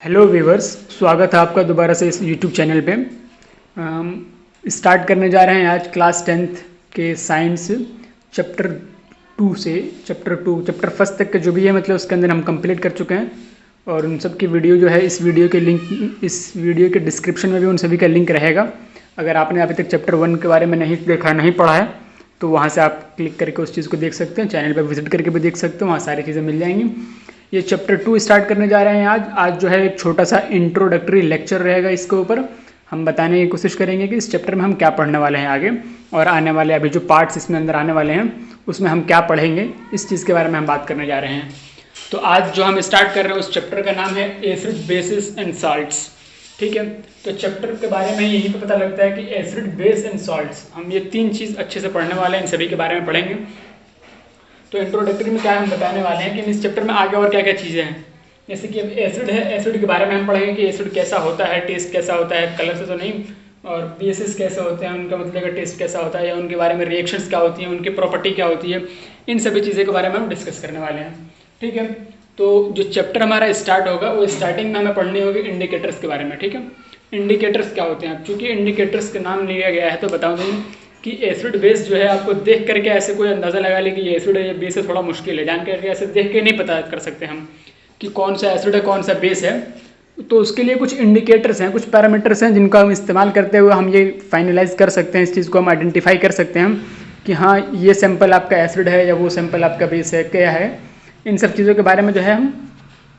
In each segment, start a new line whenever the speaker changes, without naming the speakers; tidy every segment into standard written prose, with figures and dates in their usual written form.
Hello viewers, स्वागत है आपका दोबारा से इस यूट्यूब चैनल पे। स्टार्ट करने जा रहे हैं आज क्लास 10th के साइंस चैप्टर 2 से चैप्टर फर्स्ट तक का जो भी है मतलब उसके अंदर हम कंप्लीट कर चुके हैं। और उन सब की वीडियो जो है इस वीडियो के डिस्क्रिप्शन में भी उन सभी का लिंक रहेगा। अगर आपने अभी तक चैप्टर 1 के बारे में नहीं देखा, नहीं पढ़ा है, तो वहाँ से आप क्लिक करके उस चीज़ को देख सकते हैं। चैनल पर विजिट करके भी देख सकते हो, वहाँ सारी चीज़ें मिल जाएंगी। ये चैप्टर 2 स्टार्ट करने जा रहे हैं आज जो है एक छोटा सा इंट्रोडक्टरी लेक्चर रहेगा। इसके ऊपर हम बताने की कोशिश करेंगे कि इस चैप्टर में हम क्या पढ़ने वाले हैं आगे, और आने वाले अभी जो पार्ट्स इसमें अंदर आने वाले हैं उसमें हम क्या पढ़ेंगे, इस चीज़ के बारे में हम बात करने जा रहे हैं। तो आज जो हम स्टार्ट कर रहे हैं उस चैप्टर का नाम है एसिड बेसिस एंड सॉल्ट्स। ठीक है, तो चैप्टर के बारे में यही पता लगता है कि एसिड बेस एंड सॉल्ट्स, हम ये तीन चीज़ अच्छे से पढ़ने वाले हैं, इन सभी के बारे में पढ़ेंगे। तो इंट्रोडक्टरी में क्या हम बताने वाले हैं कि इस चैप्टर में आगे और क्या क्या चीज़ें हैं। जैसे कि अब एसिड है, एसिड के बारे में हम पढ़ेंगे कि एसिड कैसा होता है, टेस्ट कैसा होता है, कलर से तो नहीं, और बेसिस कैसे होते हैं, उनका मतलब का टेस्ट कैसा होता है, या उनके बारे में रिएक्शंस क्या होती हैं, उनकी प्रॉपर्टी क्या होती है, इन सभी चीज़ों के बारे में हम डिस्कस करने वाले हैं। ठीक है, तो जो चैप्टर हमारा स्टार्ट होगा वो स्टार्टिंग में हमें पढ़नी होगी इंडिकेटर्स के बारे में। ठीक है, इंडिकेटर्स क्या होते हैं। चूँकि इंडिकेटर्स का नाम लिया गया है तो बताऊँ दूँ कि एसिड बेस जो है आपको देख करके ऐसे कोई अंदाज़ा लगा ले कि ये एसिड है, ये बेस है, थोड़ा मुश्किल है। जान करके ऐसे देख के नहीं पता कर सकते हम कि कौन सा एसिड है, कौन सा बेस है। तो उसके लिए कुछ इंडिकेटर्स हैं, कुछ पैरामीटर्स हैं जिनका हम इस्तेमाल करते हुए हम ये फाइनलाइज कर सकते हैं, इस चीज़ को हम आइडेंटिफाई कर सकते हैं कि हाँ ये सैंपल आपका एसिड है या वो सैंपल आपका बेस है, क्या है। इन सब चीज़ों के बारे में जो है हम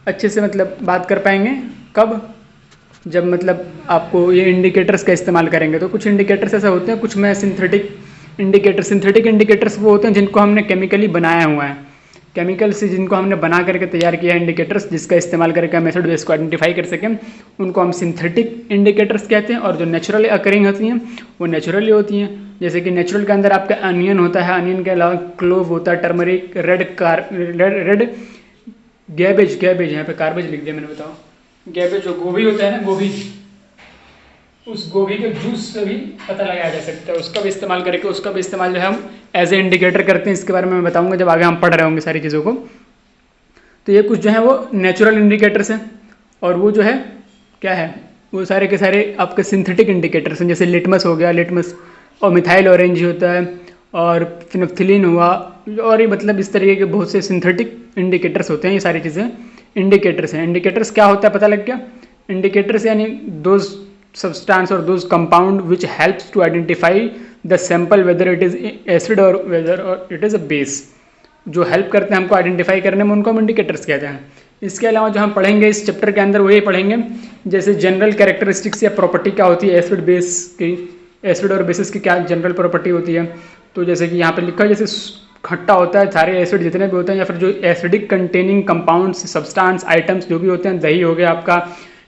अच्छे से मतलब बात कर पाएंगे। कब? जब मतलब आपको ये इंडिकेटर्स का इस्तेमाल करेंगे। तो कुछ इंडिकेटर्स ऐसे होते हैं, कुछ में सिंथेटिक इंडिकेटर्स वो होते हैं जिनको हमने केमिकली बनाया हुआ है, केमिकल से जिनको हमने बना करके तैयार किया है इंडिकेटर्स, जिसका इस्तेमाल करके हम एसिड बेस को आइडेंटिफाई कर सकें, उनको हम सिंथेटिक इंडिकेटर्स कहते हैं। और जो नेचुरली अकरिंग होती हैं वो नेचुरली होती हैं। जैसे कि नेचुरल के अंदर आपका अनियन होता है, अनियन के अलावा क्लोव होता है, टर्मरिक, रेड गैबेज यहाँ पे कार्बेज लिख दिया मैंने, बताओ। गैबेज जो गोभी होता है ना, गोभी, उस गोभी के जूस से भी पता लगाया जा सकता है। उसका भी इस्तेमाल करके, उसका भी इस्तेमाल जो है हम एज ए इंडिकेटर करते हैं। इसके बारे में मैं बताऊंगा जब आगे हम पढ़ रहे होंगे सारी चीज़ों को। तो ये कुछ जो है वो नेचुरल इंडिकेटर्स हैं, और वो जो है क्या है, वो सारे के सारे आपके सिंथेटिक इंडिकेटर्स हैं। जैसे लिटमस हो गया, लिटमस, और मिथाइल ऑरेंज होता है, और फिनोफ्थिलीन हुआ, और ये मतलब इस तरीके के बहुत से सिंथेटिक इंडिकेटर्स होते हैं। ये सारी चीज़ें इंडिकेटर्स हैं। इंडिकेटर्स क्या होता है पता लग गया। इंडिकेटर्स यानी those substance or those compound which helps to identify the sample whether it is acid or whether or it is a base, जो हेल्प करते हैं हमको आइडेंटिफाई करने में, उनको हम इंडिकेटर्स कहते हैं। इसके अलावा जो हम पढ़ेंगे इस चैप्टर के अंदर वही पढ़ेंगे जैसे जनरल कैरेक्टरिस्टिक्स या प्रॉपर्टी क्या होती है एसिड बेस की, एसिड और बेसिस की क्या जनरल प्रॉपर्टी होती है। तो जैसे कि यहाँ पे लिखा है, जैसे खट्टा होता है, सारे एसिड जितने भी होते हैं, या फिर जो acidic containing compounds, substance, items जो भी होते हैं, दही हो गया आपका,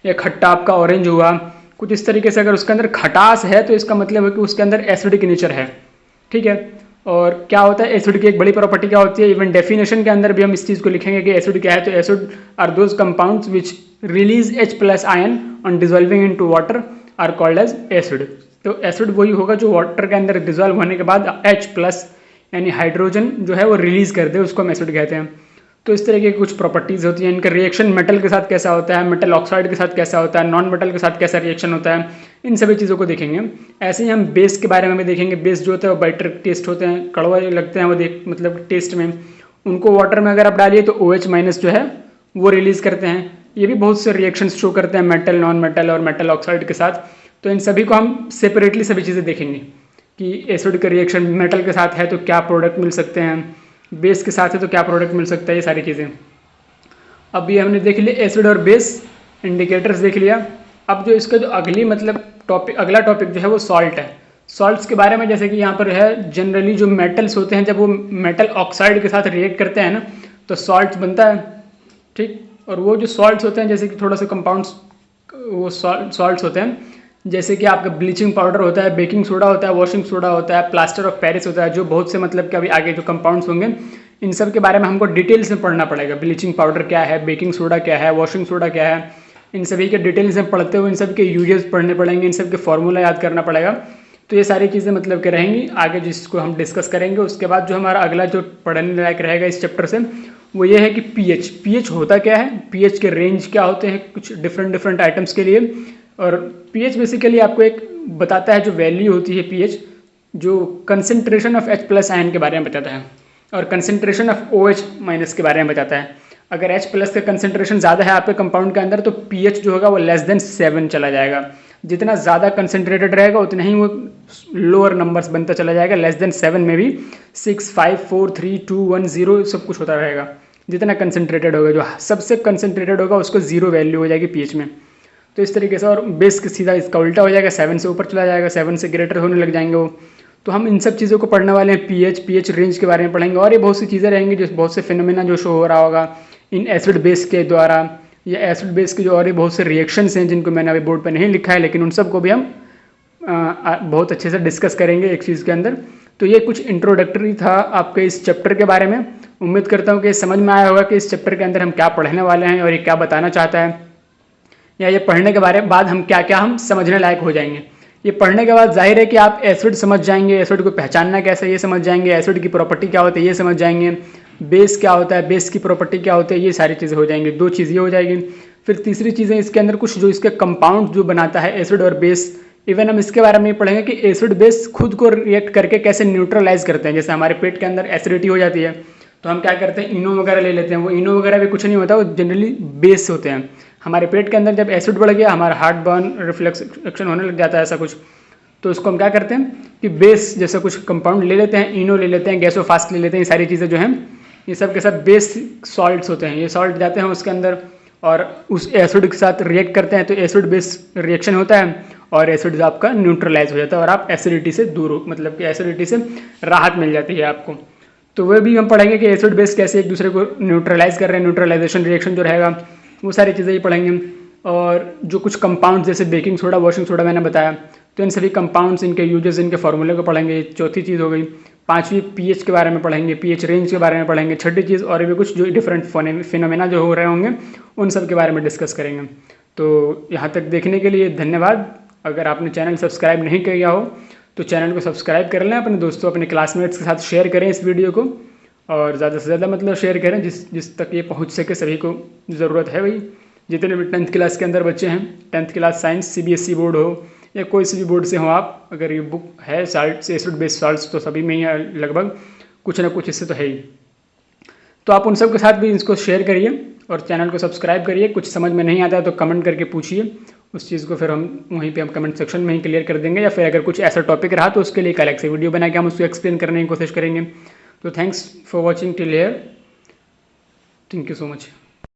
या खट्टा आपका ऑरेंज हुआ, कुछ इस तरीके से अगर उसके अंदर खटास है तो इसका मतलब है कि उसके अंदर एसिडिक नेचर है। ठीक है, और क्या होता है एसिड की एक बड़ी प्रॉपर्टी क्या होती है, इवन डेफिनेशन के अंदर भी हम इस चीज़ को लिखेंगे कि एसिड क्या है। तो acid are those compounds which release H+ ion on dissolving into water are called as acid. तो एसिड वही होगा जो वाटर के अंदर डिजॉल्व होने के बाद H+ यानी हाइड्रोजन जो है वो रिलीज कर दे, उसको हम एसिड कहते हैं। तो इस तरह की कुछ प्रॉपर्टीज़ होती हैं। इनका रिएक्शन मेटल के साथ कैसा होता है, मेटल ऑक्साइड के साथ कैसा होता है, नॉन मेटल के साथ कैसा रिएक्शन होता है, इन सभी चीज़ों को देखेंगे। ऐसे ही हम बेस के बारे में भी देखेंगे। बेस जो होता है वो बाइटर टेस्ट होते हैं, कड़वा लगते हैं वो मतलब टेस्ट में। उनको वाटर में अगर आप डालिए तो OH- जो है वो रिलीज़ करते हैं। ये भी बहुत से रिएक्शन शो करते हैं मेटल, नॉन मेटल और मेटल ऑक्साइड के साथ। तो इन सभी को हम सेपरेटली सभी चीज़ें देखेंगे कि एसिड का रिएक्शन मेटल के साथ है तो क्या प्रोडक्ट मिल सकते हैं, बेस के साथ है तो क्या प्रोडक्ट मिल सकता है, ये सारी चीज़ें। अब ये हमने देख लिया एसिड और बेस इंडिकेटर्स देख लिया। अब जो इसका जो अगला टॉपिक जो है वो सॉल्ट है। सॉल्ट्स के बारे में जैसे कि यहाँ पर है, जनरली जो मेटल्स होते हैं जब वो मेटल ऑक्साइड के साथ रिएक्ट करते हैं ना तो सॉल्ट बनता है। ठीक, और वो जो सॉल्ट्स होते हैं जैसे कि थोड़ा सा कंपाउंड्स, वो सॉल्ट्स होते हैं जैसे कि आपका ब्लीचिंग पाउडर होता है, बेकिंग सोडा होता है, वॉशिंग सोडा होता है, प्लास्टर ऑफ पेरिस होता है, जो बहुत से मतलब कि अभी आगे जो कंपाउंड्स होंगे इन सब के बारे में हमको डिटेल्स में पढ़ना पड़ेगा। ब्लीचिंग पाउडर क्या है, बेकिंग सोडा क्या है, वॉशिंग सोडा क्या है, इन सभी के डिटेल्स में पढ़ते हुए इन सब के यूजेस पढ़ने पड़ेंगे, इन सब के फॉर्मूला याद करना पड़ेगा। तो ये सारी चीज़ें मतलब कि रहेंगी आगे जिसको हम डिस्कस करेंगे। उसके बाद जो हमारा अगला जो पढ़ने लायक रहेगा इस चैप्टर से वो ये है कि पीएच होता क्या है, पीएच के रेंज क्या होते हैं कुछ डिफरेंट आइटम्स के लिए। और पीएच बेसिकली आपको एक बताता है जो वैल्यू होती है पीएच, जो concentration of H plus ion के बारे में बताता है और कंसंट्रेशन ऑफ OH माइनस के बारे में बताता है। अगर H प्लस का कंसंट्रेशन ज़्यादा है आपके कंपाउंड के अंदर तो पीएच जो होगा वो लेस देन 7 चला जाएगा। जितना ज़्यादा कंसंट्रेटेड रहेगा उतना ही वो लोअर नंबर्स बनता चला जाएगा। लेस देन 7 में भी 6, 5, 4, 3, 2, 1, 0 सब कुछ होता रहेगा। जितना कंसंट्रेटेड होगा, जो सबसे कंसंट्रेटेड होगा उसको 0 वैल्यू हो जाएगी पीएच में। तो इस तरीके से, और बेस के सीधा इसका उल्टा हो जाएगा, 7 से ऊपर चला जाएगा, 7 से ग्रेटर होने लग जाएंगे वो। तो हम इन सब चीज़ों को पढ़ने वाले हैं, पीएच रेंज के बारे में पढ़ेंगे। और ये बहुत सी चीज़ें रहेंगी, जो बहुत से फिनोमेना जो शो हो रहा होगा इन एसिड बेस के द्वारा, या एसिड बेस के जो और ये बहुत से रिएक्शंस हैं जिनको मैंने अभी बोर्ड पर नहीं लिखा है, लेकिन उन सबको भी हम बहुत अच्छे से डिस्कस करेंगे एक चीज़ के अंदर। तो ये कुछ इंट्रोडक्टरी था आपके इस चैप्टर के बारे में। उम्मीद करता हूँ कि समझ में आया होगा कि इस चैप्टर के अंदर हम क्या पढ़ने वाले हैं और ये क्या बताना चाहता है, या ये पढ़ने के बाद हम क्या क्या हम समझने लायक हो जाएंगे। ये पढ़ने के बाद जाहिर है कि आप एसिड समझ जाएंगे, एसिड को पहचानना कैसे ये समझ जाएंगे, एसिड की प्रॉपर्टी क्या होती है ये समझ जाएंगे, बेस क्या होता है, बेस की प्रॉपर्टी क्या होती है, ये सारी चीज़ें हो जाएंगी। 2 चीज़ ये हो जाएगी। फिर तीसरी चीज़ें इसके अंदर कुछ जो इसके कंपाउंड जो बनाता है एसिड और बेस, इवन हम इसके बारे में पढ़ेंगे कि एसिड बेस खुद को रिएक्ट करके कैसे न्यूट्रलाइज करते हैं। जैसे हमारे पेट के अंदर एसिडिटी हो जाती है तो हम क्या करते हैं, इनो वगैरह ले लेते हैं। वो इनो वगैरह भी कुछ नहीं होता, वो जनरली बेस होते हैं। हमारे पेट के अंदर जब एसिड बढ़ गया, हमारा हार्ट बर्न रिफ्लेक्स एक्शन होने लग जाता है ऐसा कुछ, तो उसको हम क्या करते हैं कि बेस जैसा कुछ कंपाउंड ले लेते हैं, इनो ले लेते हैं, गैसोफास्ट ले लेते हैं। ये सारी चीज़ें जो हैं ये सब के सब बेस सॉल्ट्स होते हैं। ये सॉल्ट जाते हैं उसके अंदर और उस एसिड के साथ रिएक्ट करते हैं, तो एसिड बेस रिएक्शन होता है और एसिड आपका न्यूट्रलाइज हो जाता है और आप एसिडिटी से दूर हो, मतलब कि एसिडिटी से राहत मिल जाती है आपको। तो वह भी हम पढ़ेंगे कि एसिड बेस कैसे एक दूसरे को न्यूट्रलाइज कर रहे हैं, न्यूट्रलाइजेशन रिएक्शन जो रहेगा वो सारी चीज़ें ही पढ़ेंगे। और जो कुछ कंपाउंड जैसे बेकिंग सोडा, वॉशिंग सोडा मैंने बताया, तो इन सभी कंपाउंड्स, इनके यूजेस, इनके फॉर्मूले को पढ़ेंगे। चौथी चीज़ हो गई। 5वीं पीएच के बारे में पढ़ेंगे, पीएच रेंज के बारे में पढ़ेंगे। 6ठी चीज़ और भी कुछ जो डिफरेंट फिनोमेना जो हो रहे होंगे उन सब के बारे में डिस्कस करेंगे। तो यहाँ तक देखने के लिए धन्यवाद। अगर आपने चैनल सब्सक्राइब नहीं किया हो तो चैनल को सब्सक्राइब कर लें, अपने दोस्तों अपने क्लासमेट्स के साथ शेयर करें इस वीडियो को, और ज़्यादा से ज़्यादा मतलब शेयर करें जिस तक ये पहुँच सके। सभी को ज़रूरत है भाई, जितने भी 10th क्लास के अंदर बच्चे हैं, 10th class science CBSE board हो या कोई से भी बोर्ड से हो आप, अगर ये बुक है साल्ट से एसिड बेस साल्ट्स तो सभी में ही लगभग कुछ ना कुछ इससे तो है ही। तो आप उन सब के साथ भी इसको शेयर करिए और चैनल को सब्सक्राइब करिए। कुछ समझ में नहीं आता है तो कमेंट करके पूछिए, उस चीज़ को फिर हम वहीं पे हम कमेंट सेक्शन में ही क्लियर कर देंगे, या फिर अगर कुछ ऐसा टॉपिक रहा तो उसके लिए एक अलग से वीडियो बना के हम उसको एक्सप्लेन करने की कोशिश करेंगे। तो thanks for watching till here, thank you so much.